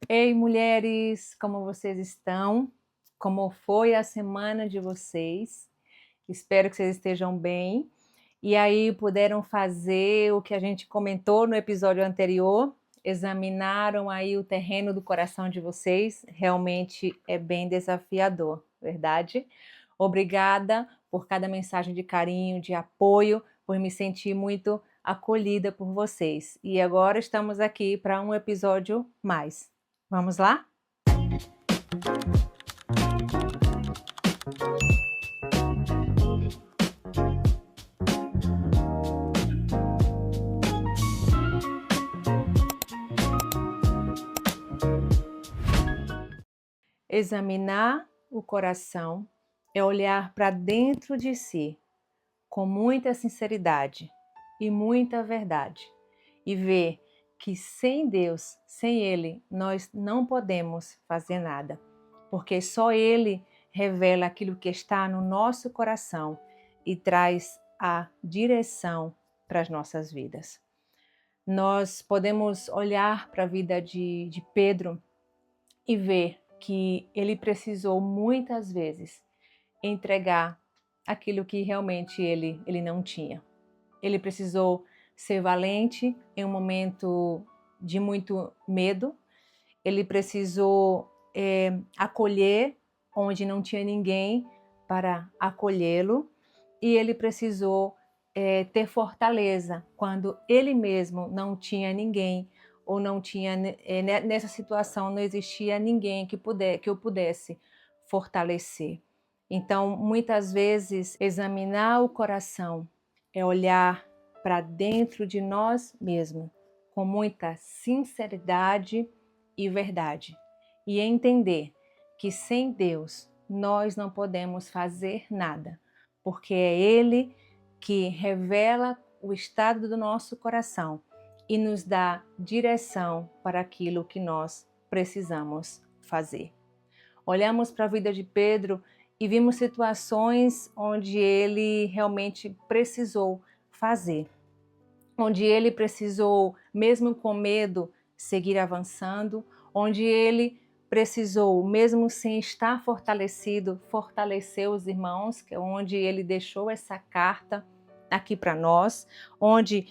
Ei, mulheres, como vocês estão? Como foi a semana de vocês? Espero que vocês estejam bem. E aí, puderam fazer o que a gente comentou no episódio anterior? Examinaram aí o terreno do coração de vocês? Realmente é bem desafiador, verdade? Obrigada por cada mensagem de carinho, de apoio, por me sentir muito acolhida por vocês. E agora estamos aqui para um episódio mais. Vamos lá? Examinar o coração é olhar para dentro de si com muita sinceridade e muita verdade e ver que sem Deus, sem Ele, nós não podemos fazer nada, porque só Ele revela aquilo que está no nosso coração e traz a direção para as nossas vidas. Nós podemos olhar para a vida de Pedro e ver que ele precisou muitas vezes entregar aquilo que realmente ele não tinha. Ele precisou ser valente em um momento de muito medo. Ele precisou acolher onde não tinha ninguém para acolhê-lo. E ele precisou ter fortaleza quando ele mesmo não tinha ninguém ou não tinha nessa situação não existia ninguém que o pudesse fortalecer. Então, muitas vezes, examinar o coração é olhar para dentro de nós mesmos com muita sinceridade e verdade e entender que sem Deus nós não podemos fazer nada, porque é Ele que revela o estado do nosso coração e nos dá direção para aquilo que nós precisamos fazer. Olhamos para a vida de Pedro e vimos situações onde ele realmente precisou fazer, onde ele precisou, mesmo com medo, seguir avançando, onde ele precisou, mesmo sem estar fortalecido, fortalecer os irmãos, que é onde ele deixou essa carta aqui para nós, onde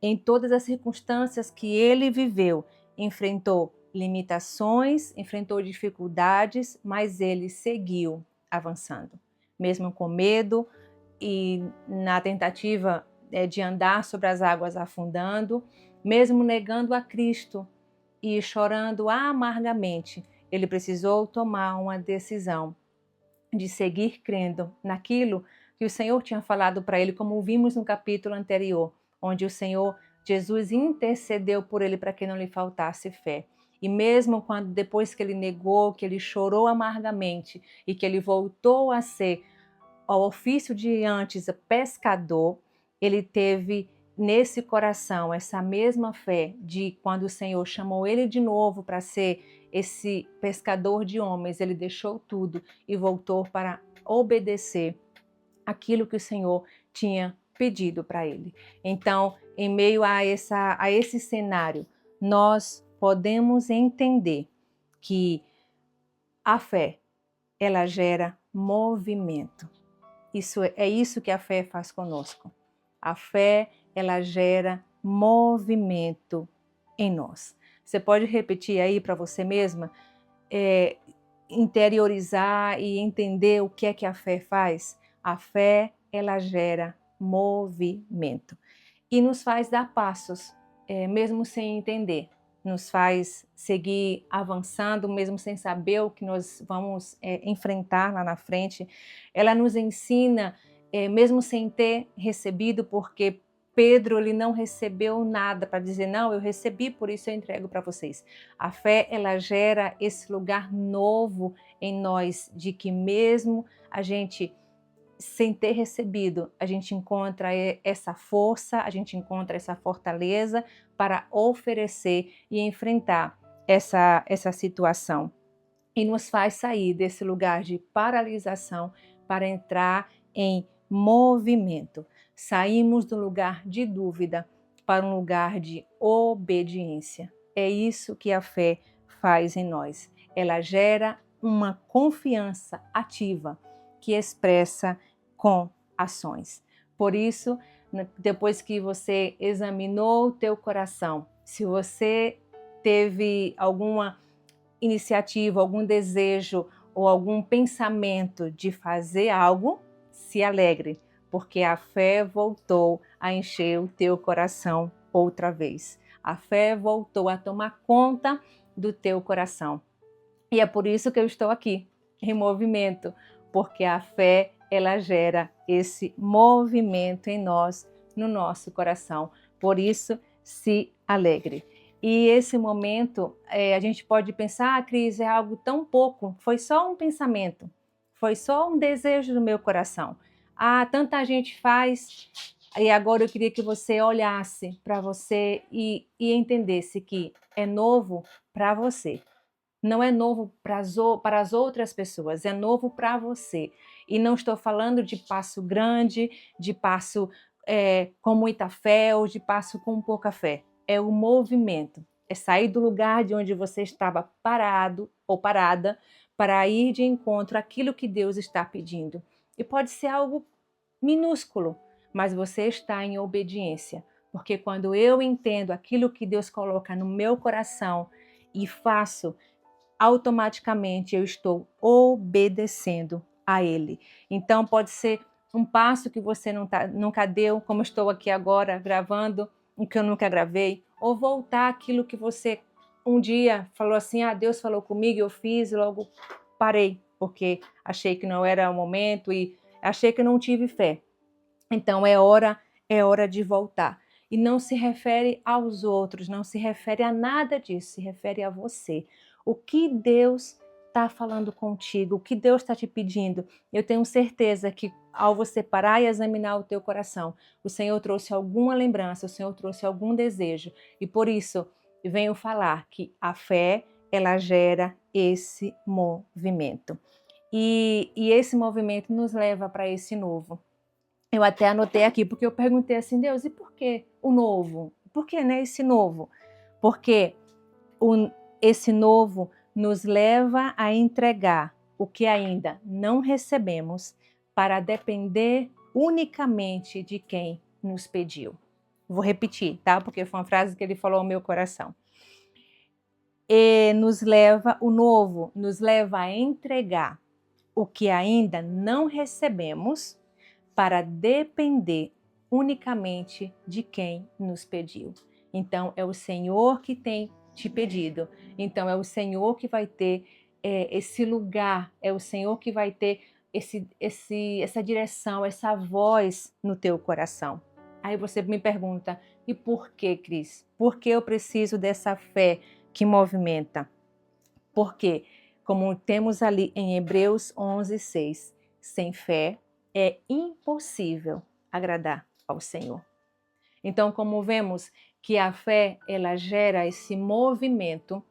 em todas as circunstâncias que ele viveu, enfrentou limitações, enfrentou dificuldades, mas ele seguiu avançando, mesmo com medo e na tentativa de andar sobre as águas afundando, mesmo negando a Cristo e chorando amargamente, ele precisou tomar uma decisão de seguir crendo naquilo que o Senhor tinha falado para ele, como vimos no capítulo anterior, onde o Senhor Jesus intercedeu por ele para que não lhe faltasse fé. E mesmo quando depois que ele negou, que ele chorou amargamente e que ele voltou a ser ao ofício de antes pescador, ele teve nesse coração essa mesma fé de quando o Senhor chamou ele de novo para ser esse pescador de homens, ele deixou tudo e voltou para obedecer aquilo que o Senhor tinha pedido para ele. Então, em meio a esse cenário, nós podemos entender que a fé, ela gera movimento. Isso que a fé faz conosco. A fé, ela gera movimento em nós. Você pode repetir aí para você mesma, interiorizar e entender o que é que a fé faz? A fé, ela gera movimento e nos faz dar passos, mesmo sem entender. Nos faz seguir avançando, mesmo sem saber o que nós vamos enfrentar lá na frente. Ela nos ensina, mesmo sem ter recebido, porque Pedro ele não recebeu nada para dizer, não, eu recebi, por isso eu entrego para vocês. A fé, ela gera esse lugar novo em nós, de que mesmo a gente sem ter recebido, a gente encontra essa força, a gente encontra essa fortaleza para oferecer e enfrentar essa situação. E nos faz sair desse lugar de paralisação para entrar em movimento. Saímos do lugar de dúvida para um lugar de obediência. É isso que a fé faz em nós? Ela gera uma confiança ativa que expressa com ações. Por isso, depois que você examinou o teu coração, se você teve alguma iniciativa, algum desejo ou algum pensamento de fazer algo, se alegre, porque a fé voltou a encher o teu coração outra vez. A fé voltou a tomar conta do teu coração. E é por isso que eu estou aqui, em movimento, porque a fé, ela gera esse movimento em nós, no nosso coração. Por isso, se alegre. E esse momento, a gente pode pensar, Cris, é algo tão pouco, foi só um pensamento, foi só um desejo do meu coração. Ah, tanta gente faz, e agora eu queria que você olhasse para você e entendesse que é novo para você. Não é novo para as outras pessoas, é novo para você. E não estou falando de passo grande, de passo com muita fé ou de passo com pouca fé. É o movimento, é sair do lugar de onde você estava parado ou parada para ir de encontro àquilo que Deus está pedindo. E pode ser algo minúsculo, mas você está em obediência. Porque quando eu entendo aquilo que Deus coloca no meu coração e faço, automaticamente eu estou obedecendo a Ele. Então pode ser um passo que você nunca deu, como estou aqui agora gravando, o que eu nunca gravei, ou voltar aquilo que você um dia falou assim, Deus falou comigo, eu fiz e logo parei, porque achei que não era o momento e achei que não tive fé. Então é hora de voltar. E não se refere aos outros, não se refere a nada disso, se refere a você. O que Deus está falando contigo, o que Deus está te pedindo. Eu tenho certeza que ao você parar e examinar o teu coração, o Senhor trouxe alguma lembrança, o Senhor trouxe algum desejo. E por isso, venho falar que a fé, ela gera esse movimento. E esse movimento nos leva para esse novo. Eu até anotei aqui, porque eu perguntei assim, Deus, e por que o novo? Por que, né, esse novo? Porque esse novo nos leva a entregar o que ainda não recebemos para depender unicamente de quem nos pediu. Vou repetir, tá? Porque foi uma frase que ele falou ao meu coração. O novo nos leva a entregar o que ainda não recebemos para depender unicamente de quem nos pediu. Então, é o Senhor que tem te pedido. Então, é o Senhor que vai ter esse lugar, é o Senhor que vai ter essa direção, essa voz no teu coração. Aí você me pergunta, e por que, Cris? Por que eu preciso dessa fé que movimenta? Porque, como temos ali em Hebreus 11:6, sem fé é impossível agradar ao Senhor. Então, como vemos que a fé, ela gera esse movimento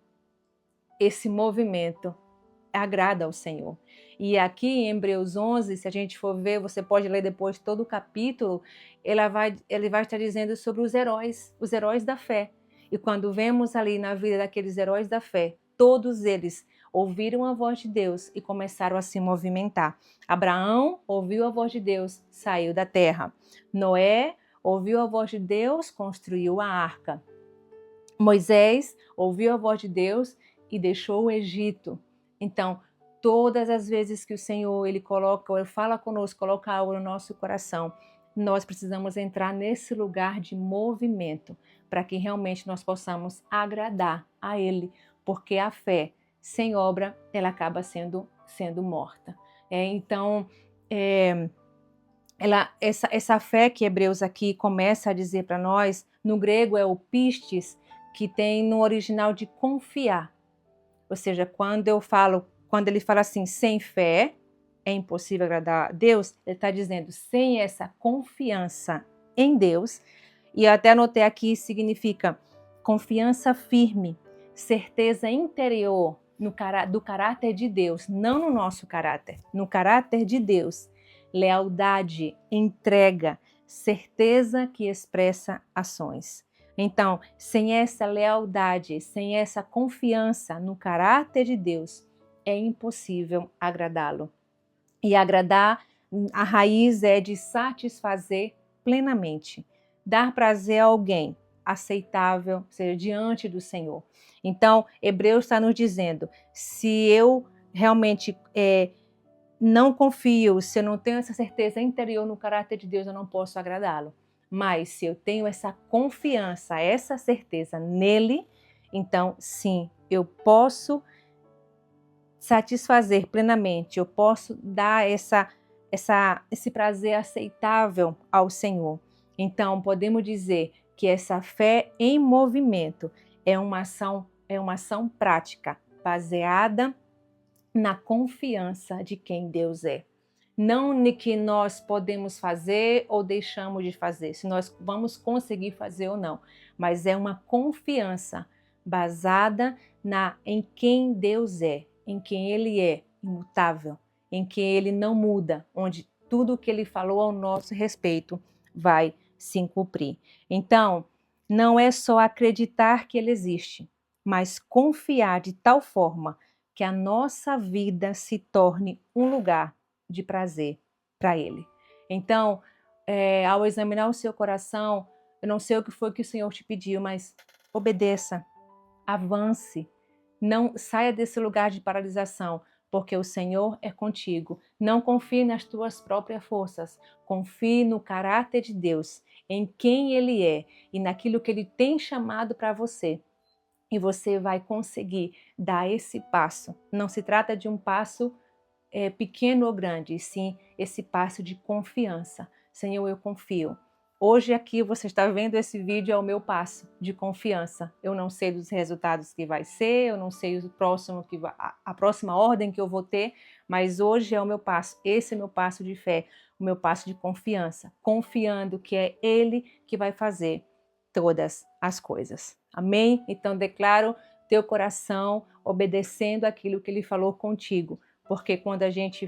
agrada ao Senhor. E aqui em Hebreus 11, se a gente for ver, você pode ler depois todo o capítulo, ele vai estar dizendo sobre os heróis da fé. E quando vemos ali na vida daqueles heróis da fé, todos eles ouviram a voz de Deus e começaram a se movimentar. Abraão ouviu a voz de Deus, saiu da terra. Noé ouviu a voz de Deus, construiu a arca. Moisés ouviu a voz de Deus e deixou o Egito. Então, todas as vezes que o Senhor ele fala conosco, coloca algo no nosso coração, nós precisamos entrar nesse lugar de movimento para que realmente nós possamos agradar a Ele, porque a fé sem obra ela acaba sendo morta. Essa fé que Hebreus aqui começa a dizer para nós, no grego é o pistis, que tem no original de confiar. Ou seja, quando ele fala assim, sem fé é impossível agradar a Deus, ele está dizendo, sem essa confiança em Deus, e eu até anotei aqui, significa confiança firme, certeza interior do caráter de Deus, não no nosso caráter, no caráter de Deus, lealdade, entrega, certeza que expressa ações. Então, sem essa lealdade, sem essa confiança no caráter de Deus, é impossível agradá-lo. E agradar, a raiz é de satisfazer plenamente, dar prazer a alguém aceitável, seja diante do Senhor. Então, Hebreus está nos dizendo, se eu realmente não confio, se eu não tenho essa certeza interior no caráter de Deus, eu não posso agradá-lo. Mas se eu tenho essa confiança, essa certeza nele, então sim, eu posso satisfazer plenamente, eu posso dar esse prazer aceitável ao Senhor. Então, podemos dizer que essa fé em movimento é uma ação prática, baseada na confiança de quem Deus é. Não no que nós podemos fazer ou deixamos de fazer, se nós vamos conseguir fazer ou não, mas é uma confiança baseada em quem Deus é, em quem Ele é imutável, em quem Ele não muda, onde tudo o que Ele falou ao nosso respeito vai se cumprir. Então, não é só acreditar que Ele existe, mas confiar de tal forma que a nossa vida se torne um lugar de prazer para Ele. Então, ao examinar o seu coração, eu não sei o que foi que o Senhor te pediu, mas obedeça, avance, não saia desse lugar de paralisação, porque o Senhor é contigo. Não confie nas tuas próprias forças, confie no caráter de Deus, em quem Ele é e naquilo que Ele tem chamado para você. E você vai conseguir dar esse passo. Não se trata de um passo pequeno ou grande, e sim esse passo de confiança. Senhor, eu confio. Hoje aqui você está vendo esse vídeo, é o meu passo de confiança. Eu não sei dos resultados que vai ser, eu não sei a próxima ordem que eu vou ter, mas hoje é o meu passo. Esse é o meu passo de fé, o meu passo de confiança, confiando que é Ele que vai fazer todas as coisas. Amém? Então declaro teu coração obedecendo aquilo que Ele falou contigo, porque quando a gente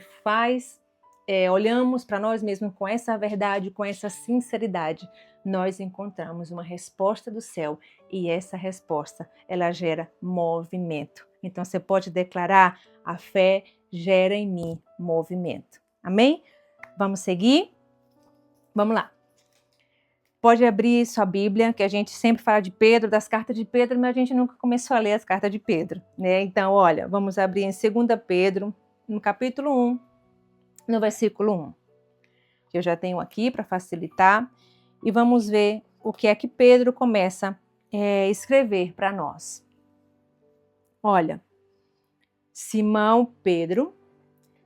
olhamos para nós mesmos com essa verdade, com essa sinceridade, nós encontramos uma resposta do céu e essa resposta, ela gera movimento. Então você pode declarar, a fé gera em mim movimento. Amém? Vamos seguir? Vamos lá. Pode abrir sua Bíblia, que a gente sempre fala de Pedro, das cartas de Pedro, mas a gente nunca começou a ler as cartas de Pedro, né? Então, olha, vamos abrir em 2 Pedro, no capítulo 1, no versículo 1. Eu já tenho aqui para facilitar, e vamos ver o que é que Pedro começa a escrever para nós. Olha, Simão Pedro,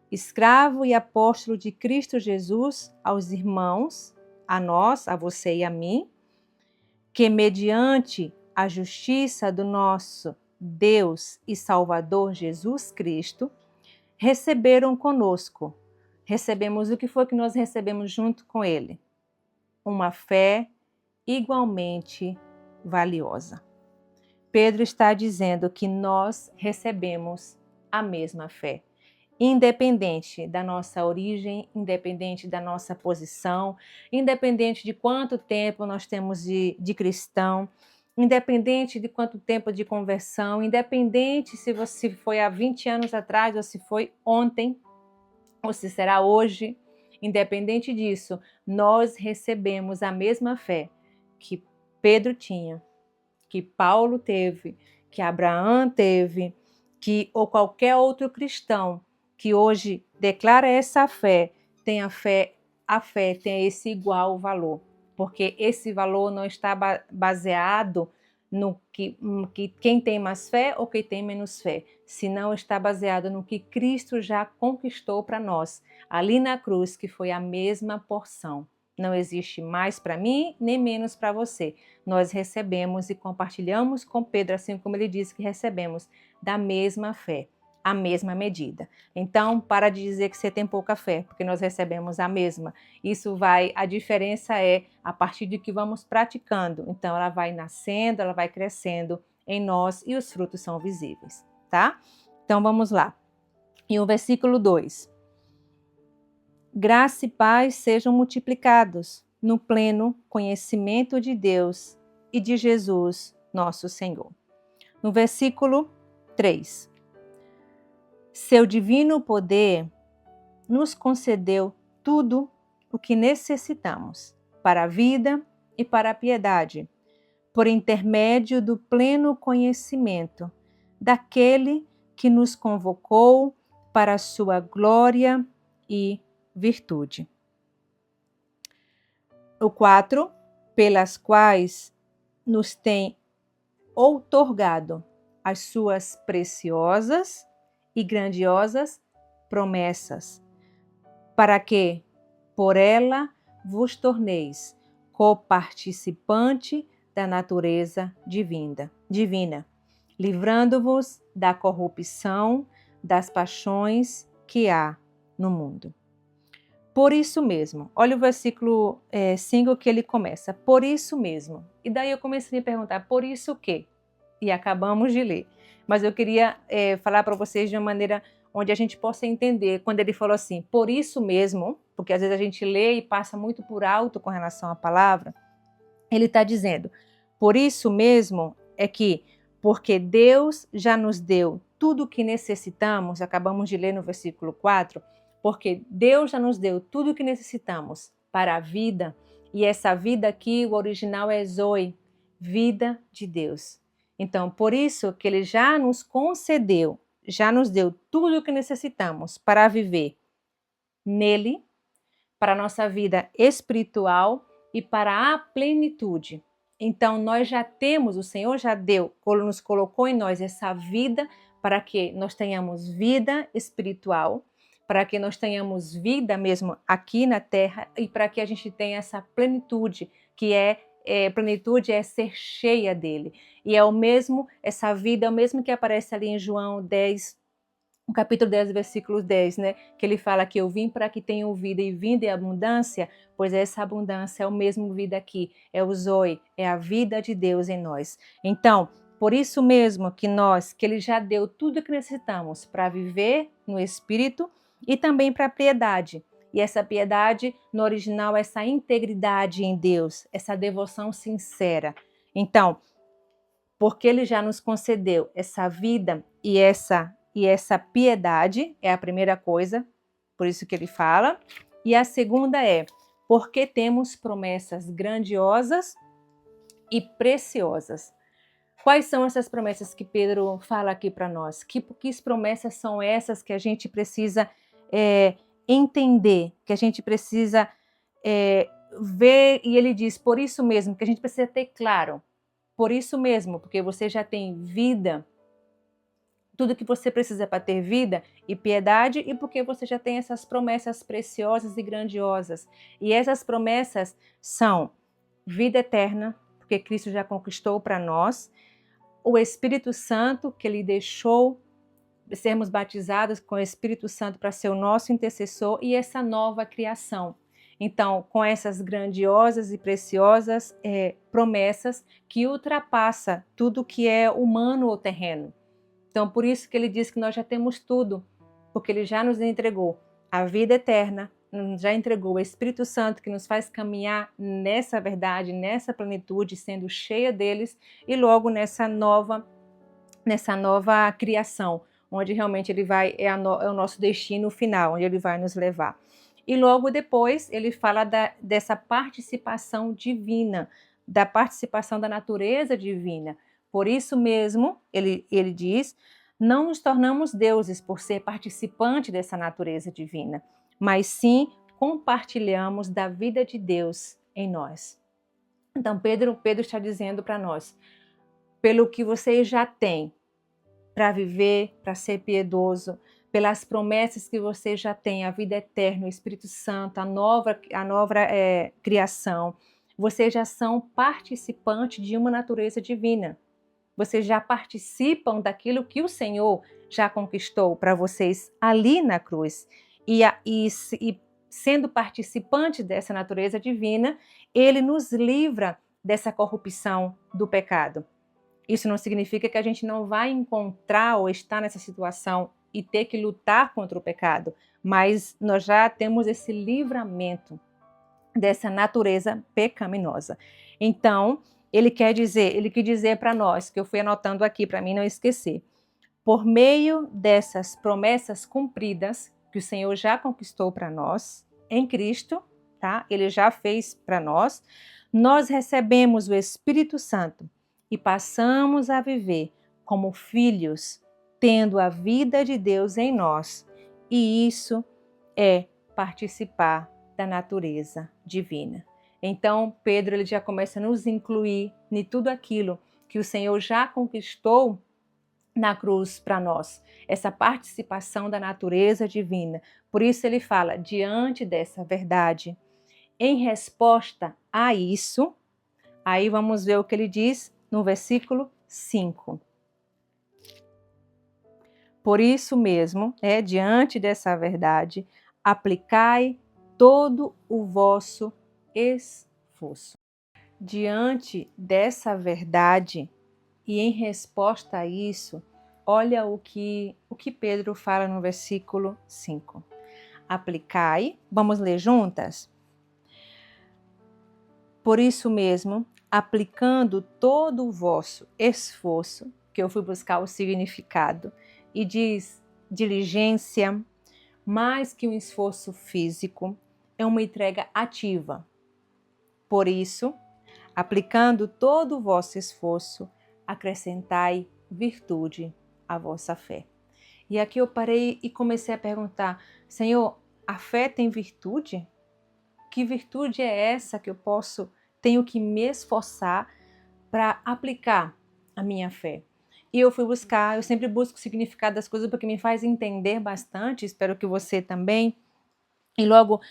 escravo e apóstolo de Cristo Jesus, aos irmãos, a nós, a você e a mim, que mediante a justiça do nosso Deus e Salvador Jesus Cristo, receberam conosco. Recebemos o que foi que nós recebemos junto com Ele? Uma fé igualmente valiosa. Pedro está dizendo que nós recebemos a mesma fé. Independente da nossa origem, independente da nossa posição, independente de quanto tempo nós temos de cristão, independente de quanto tempo de conversão, independente se você foi há 20 anos atrás ou se foi ontem, ou se será hoje, independente disso, nós recebemos a mesma fé que Pedro tinha, que Paulo teve, que Abraão teve, ou qualquer outro cristão que hoje declara essa fé, a fé tem esse igual valor, porque esse valor não está baseado no que quem tem mais fé ou quem tem menos fé, senão está baseado no que Cristo já conquistou para nós, ali na cruz, que foi a mesma porção. Não existe mais para mim, nem menos para você. Nós recebemos e compartilhamos com Pedro, assim como ele disse que recebemos, da mesma fé, a mesma medida. Então, para de dizer que você tem pouca fé, porque nós recebemos a mesma. A diferença é a partir de que vamos praticando. Então, ela vai nascendo, ela vai crescendo em nós e os frutos são visíveis, tá? Então, vamos lá. E o versículo 2. Graça e paz sejam multiplicados no pleno conhecimento de Deus e de Jesus, nosso Senhor. No versículo 3. Seu divino poder nos concedeu tudo o que necessitamos para a vida e para a piedade, por intermédio do pleno conhecimento daquele que nos convocou para a sua glória e virtude. O 4, pelas quais nos tem outorgado as suas preciosas e grandiosas promessas, para que, por ela, vos torneis coparticipante da natureza divina, livrando-vos da corrupção das paixões que há no mundo. Por isso mesmo, olha o versículo 5 que ele começa, por isso mesmo. E daí eu comecei a me perguntar, por isso o quê? E acabamos de ler. Mas eu queria falar para vocês de uma maneira onde a gente possa entender, quando ele falou assim, por isso mesmo, porque às vezes a gente lê e passa muito por alto com relação à palavra, ele está dizendo, por isso mesmo é que, porque Deus já nos deu tudo o que necessitamos, acabamos de ler no versículo 4, porque Deus já nos deu tudo o que necessitamos para a vida, e essa vida aqui, o original é Zoe, vida de Deus. Então, por isso que ele já nos concedeu, já nos deu tudo o que necessitamos para viver nele, para a nossa vida espiritual e para a plenitude. Então, nós já temos, o Senhor já deu, nos colocou em nós essa vida para que nós tenhamos vida espiritual, para que nós tenhamos vida mesmo aqui na terra e para que a gente tenha essa plenitude, que plenitude é ser cheia dele. E é o mesmo, essa vida é o mesmo que aparece ali em João 10, no capítulo 10, versículo 10, né? Que ele fala que eu vim para que tenham vida e vida em abundância, pois essa abundância é o mesmo vida aqui, é o Zoe, é a vida de Deus em nós. Então, por isso mesmo que ele já deu tudo o que necessitamos para viver no Espírito e também para a piedade. E essa piedade, no original, é essa integridade em Deus, essa devoção sincera. Então, porque ele já nos concedeu essa vida e essa piedade, é a primeira coisa, por isso que ele fala. E a segunda é, porque temos promessas grandiosas e preciosas. Quais são essas promessas que Pedro fala aqui para nós? Que promessas são essas que a gente precisa entender, que a gente precisa ver? E ele diz, por isso mesmo, que a gente precisa ter claro. Por isso mesmo, porque você já tem vida, tudo que você precisa para ter vida e piedade, e porque você já tem essas promessas preciosas e grandiosas. E essas promessas são vida eterna, porque Cristo já conquistou para nós, o Espírito Santo, que ele deixou sermos batizados com o Espírito Santo para ser o nosso intercessor, e essa nova criação. Então, com essas grandiosas e preciosas promessas que ultrapassa tudo que é humano ou terreno. Então, por isso que ele diz que nós já temos tudo, porque ele já nos entregou a vida eterna, já entregou o Espírito Santo que nos faz caminhar nessa verdade, nessa plenitude, sendo cheia deles, e logo nessa nova criação, onde realmente ele vai, é o nosso destino final, onde ele vai nos levar. E logo depois ele fala dessa participação divina, da participação da natureza divina. Por isso mesmo, ele diz, não nos tornamos deuses por ser participante dessa natureza divina, mas sim compartilhamos da vida de Deus em nós. Então Pedro está dizendo para nós, pelo que você já tem para viver, para ser piedoso, pelas promessas que você já tem, a vida eterna, o Espírito Santo, a nova criação, vocês já são participantes de uma natureza divina. Vocês já participam daquilo que o Senhor já conquistou para vocês ali na cruz. E sendo participante dessa natureza divina, ele nos livra dessa corrupção do pecado. Isso não significa que a gente não vai encontrar ou estar nessa situação e ter que lutar contra o pecado, mas nós já temos esse livramento dessa natureza pecaminosa. Então, Ele quis dizer para nós, que eu fui anotando aqui para mim não esquecer. Por meio dessas promessas cumpridas, que o Senhor já conquistou para nós, em Cristo, tá? Ele já fez para nós recebemos o Espírito Santo e passamos a viver como filhos, tendo a vida de Deus em nós. E isso é participar da natureza divina. Então, Pedro ele já começa a nos incluir em tudo aquilo que o Senhor já conquistou na cruz para nós, essa participação da natureza divina. Por isso ele fala, diante dessa verdade, em resposta a isso, aí vamos ver o que ele diz no versículo 5. Por isso mesmo, diante dessa verdade, aplicai todo o vosso esforço. Diante dessa verdade e em resposta a isso, olha o que Pedro fala no versículo 5. Aplicai, vamos ler juntas? Por isso mesmo, aplicando todo o vosso esforço, que eu fui buscar o significado, e diz diligência, mais que um esforço físico, é uma entrega ativa. Por isso, aplicando todo o vosso esforço, acrescentai virtude à vossa fé. E aqui eu parei e comecei a perguntar, Senhor, a fé tem virtude? Que virtude é essa que tenho que me esforçar para aplicar a minha fé? E eu fui buscar, eu sempre busco o significado das coisas porque me faz entender bastante, espero que você também. E logo,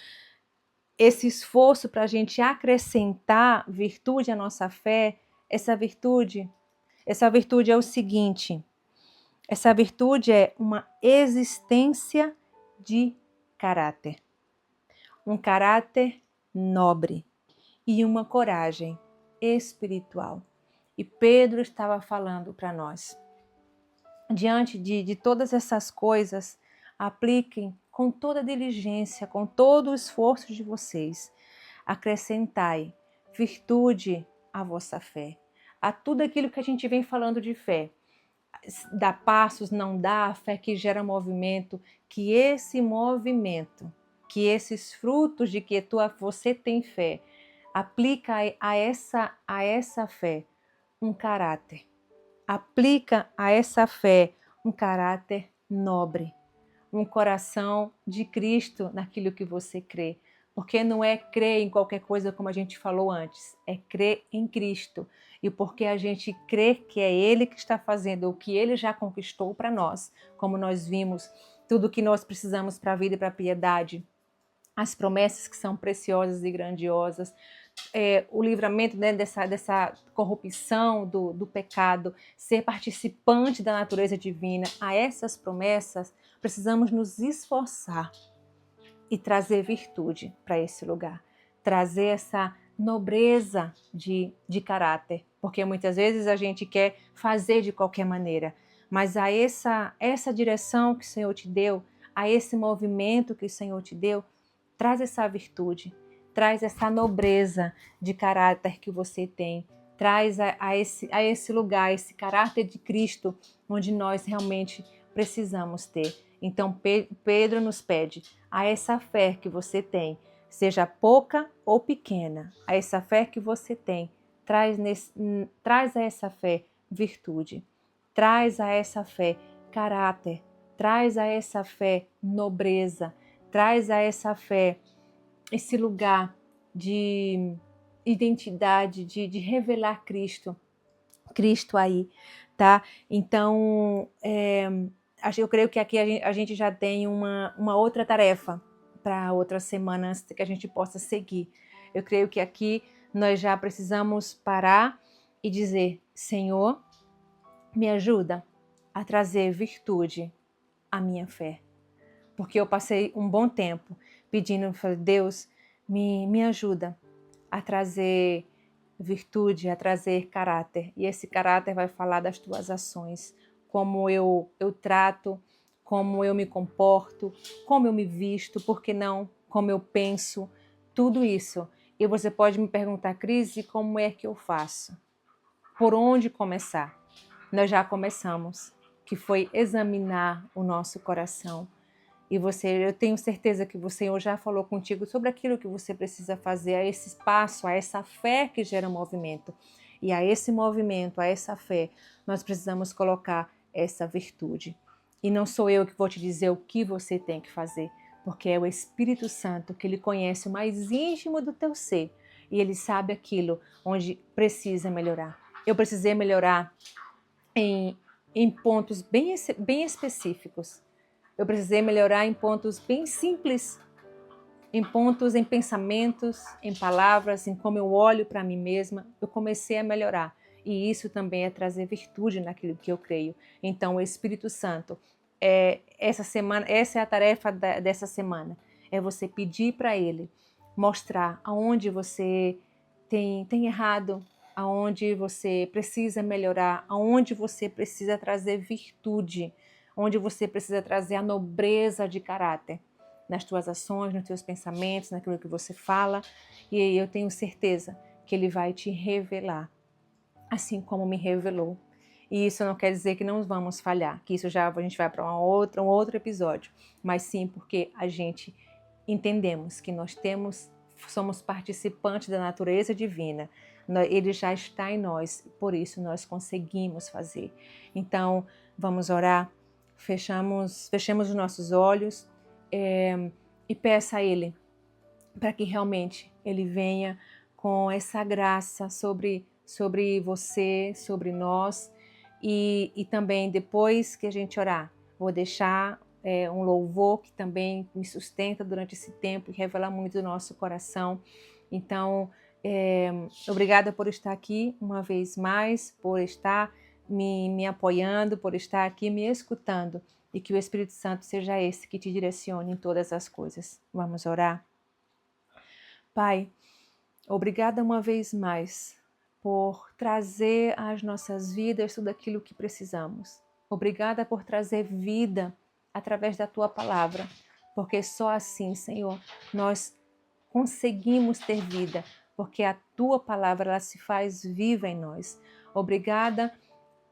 esse esforço para a gente acrescentar virtude à nossa fé, essa virtude é o seguinte, essa virtude é uma existência de caráter. Um caráter nobre e uma coragem espiritual. E Pedro estava falando para nós. Diante de todas essas coisas, apliquem com toda a diligência, com todo o esforço de vocês. Acrescentai virtude à vossa fé. A tudo aquilo que a gente vem falando de fé. Dá passos, não dá, a fé que gera movimento, que esse movimento, que esses frutos de que você tem fé, aplica a essa fé um caráter. Aplica a essa fé um caráter nobre, um coração de Cristo naquilo que você crê. Porque não é crer em qualquer coisa como a gente falou antes, é crer em Cristo. E porque a gente crê que é Ele que está fazendo o que Ele já conquistou para nós, como nós vimos, tudo o que nós precisamos para a vida e para a piedade, as promessas que são preciosas e grandiosas, o livramento, né, dessa corrupção do pecado, ser participante da natureza divina, a essas promessas, precisamos nos esforçar e trazer virtude para esse lugar, trazer essa nobreza de caráter, porque muitas vezes a gente quer fazer de qualquer maneira, mas a essa direção que o Senhor te deu, a esse movimento que o Senhor te deu, traz essa virtude, traz essa nobreza de caráter que você tem, traz a esse lugar, esse caráter de Cristo, onde nós realmente precisamos ter. Então Pedro nos pede a essa fé que você tem, seja pouca ou pequena, a essa fé que você tem, traz a essa fé virtude, traz a essa fé caráter, traz a essa fé nobreza, traz a essa fé esse lugar de identidade, de revelar Cristo aí, tá? Então, eu creio que aqui a gente já tem uma outra tarefa para outras semanas que a gente possa seguir. Eu creio que aqui nós já precisamos parar e dizer, Senhor, me ajuda a trazer virtude à minha fé. Porque eu passei um bom tempo pedindo, Deus, me ajuda a trazer virtude, a trazer caráter. E esse caráter vai falar das tuas ações, como eu trato, como eu me comporto, como eu me visto, por que não, como eu penso, tudo isso. E você pode me perguntar, Cris, como é que eu faço? por onde começar. Nós já começamos, que foi examinar o nosso coração. E eu tenho certeza que o Senhor já falou contigo sobre aquilo que você precisa fazer, a esse passo, a essa fé que gera movimento. E a esse movimento, a essa fé, nós precisamos colocar essa virtude. E não sou eu que vou te dizer o que você tem que fazer, porque é o Espírito Santo que Ele conhece o mais íntimo do teu ser. E Ele sabe aquilo onde precisa melhorar. Eu precisei melhorar em pontos bem específicos. Eu precisei melhorar em pontos bem simples, em pontos, em pensamentos, em palavras, em como eu olho para mim mesma. Eu comecei a melhorar. E isso também é trazer virtude naquilo que eu creio. Então, o Espírito Santo, essa é a tarefa dessa semana. É você pedir para Ele mostrar aonde você tem errado, aonde você precisa melhorar, aonde você precisa trazer virtude, onde você precisa trazer a nobreza de caráter nas tuas ações, nos teus pensamentos, naquilo que você fala. E eu tenho certeza que Ele vai te revelar, assim como me revelou. E isso não quer dizer que não vamos falhar, que isso já a gente vai para um outro episódio, mas sim porque a gente entendemos que somos participantes da natureza divina. Ele já está em nós, por isso nós conseguimos fazer. Então, vamos orar, fechemos os nossos olhos e peça a Ele para que realmente Ele venha com essa graça sobre você, sobre nós. E também, depois que a gente orar, vou deixar um louvor que também me sustenta durante esse tempo e revela muito do nosso coração. Então, obrigada por estar aqui uma vez mais, por estar me apoiando, por estar aqui me escutando, e que o Espírito Santo seja esse que te direcione em todas as coisas. Vamos orar? Pai, obrigada uma vez mais por trazer às nossas vidas tudo aquilo que precisamos. Obrigada por trazer vida através da Tua palavra, porque só assim, Senhor, nós conseguimos ter vida, porque a Tua palavra ela se faz viva em nós. Obrigada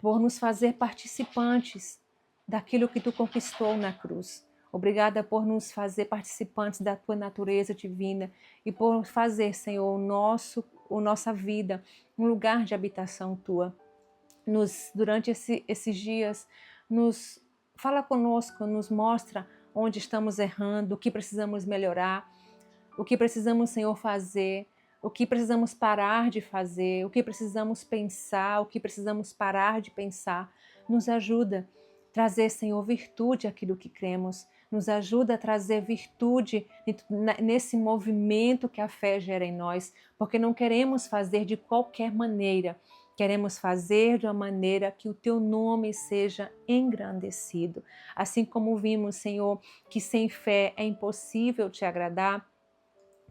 por nos fazer participantes daquilo que Tu conquistou na cruz. Obrigada por nos fazer participantes da Tua natureza divina e por fazer, Senhor, nossa vida um lugar de habitação Tua. Durante esses dias, fala conosco, nos mostra onde estamos errando, o que precisamos melhorar, o que precisamos, Senhor, fazer, o que precisamos parar de fazer, o que precisamos pensar, o que precisamos parar de pensar. Nos ajuda a trazer, Senhor, virtude àquilo que cremos. Nos ajuda a trazer virtude nesse movimento que a fé gera em nós, porque não queremos fazer de qualquer maneira. Queremos fazer de uma maneira que o Teu nome seja engrandecido. Assim como vimos, Senhor, que sem fé é impossível Te agradar,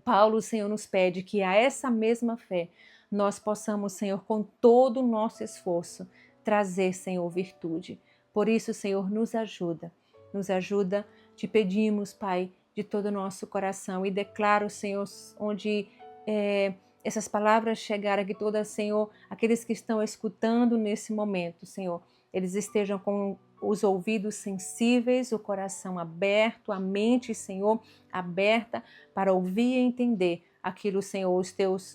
Paulo, o Senhor, nos pede que a essa mesma fé nós possamos, Senhor, com todo o nosso esforço, trazer, Senhor, virtude. Por isso, Senhor, nos ajuda. Te pedimos, Pai, de todo o nosso coração, e declaro, Senhor, onde essas palavras chegarem, que todas, Senhor, aqueles que estão escutando nesse momento, Senhor, eles estejam com os ouvidos sensíveis, o coração aberto, a mente, Senhor, aberta para ouvir e entender aquilo, Senhor,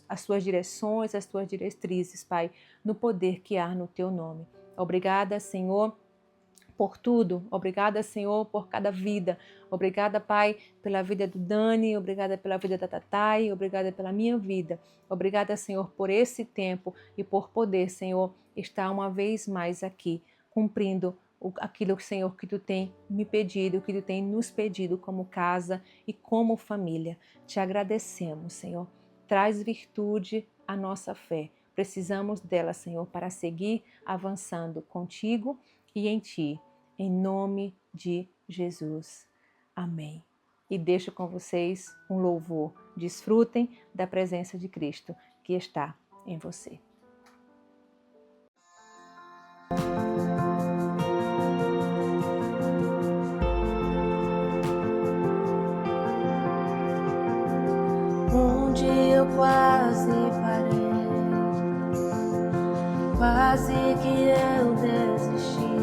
as Tuas direções, as Tuas diretrizes, Pai, no poder que há no Teu nome. Obrigada, Senhor, por tudo. Obrigada, Senhor, por cada vida. Obrigada, Pai, pela vida do Dani. Obrigada pela vida da Tatai. Obrigada pela minha vida. Obrigada, Senhor, por esse tempo e por poder, Senhor, estar uma vez mais aqui, cumprindo aquilo, Senhor, que Tu tem me pedido, que Tu tem nos pedido como casa e como família. Te agradecemos, Senhor. Traz virtude à nossa fé. Precisamos dela, Senhor, para seguir avançando contigo e em Ti, em nome de Jesus. Amém. E deixo com vocês um louvor. Desfrutem da presença de Cristo que está em você. Onde eu quase parei, quase que eu desisti,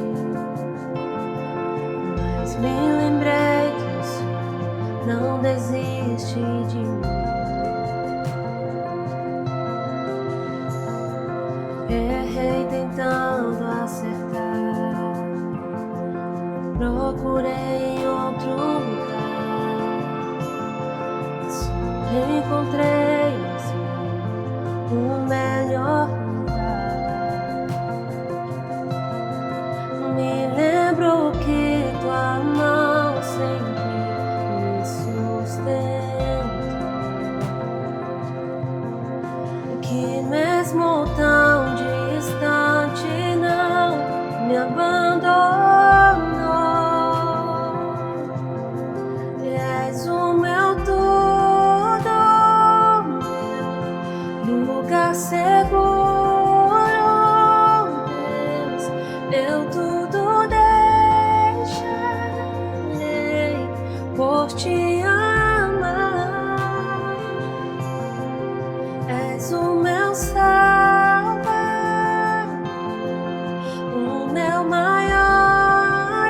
mas me lembrei que o Senhor não desiste de mim. Errei tentando acertar, procurei em outro lugar, só encontrei o melhor lugar. Me lembro que tua mão sempre me sustentou, que mesmo tão distante não me abandonou. És o meu tudo, meu lugar seguro, Deus, eu tudo deixarei por te amar. És o meu Salvador, o meu maior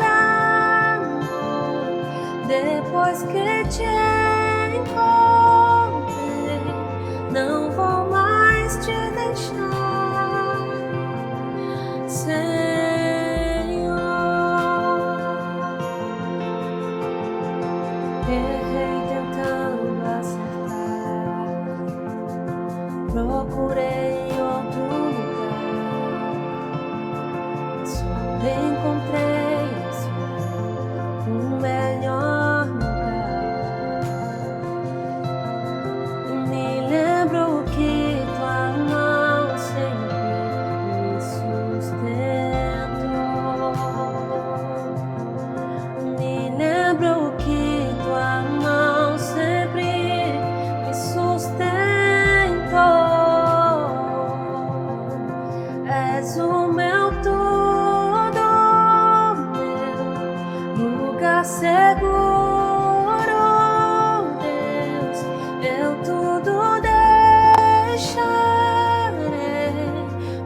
amor. Depois que te encontrei, não vou mais te deixar, Senhor. Errei tentando acertar, procurei em outro lugar, só encontrei o melhor lugar. Me lembro que tua mão sempre me sustentou. Me lembro que tua mão sempre me sustentou. És o meu tudo, meu lugar seguro, Deus, eu tudo deixarei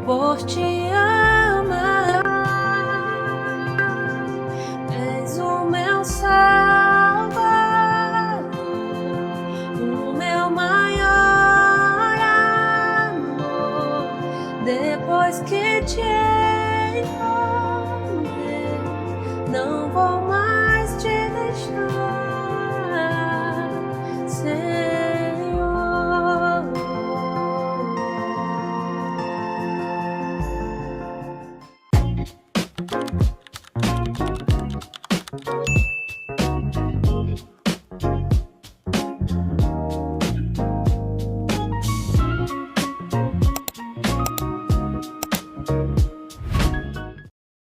por te amar. És o meu Salvador, o meu maior amor. Depois que te encontrei, não vou mais te deixar, Senhor.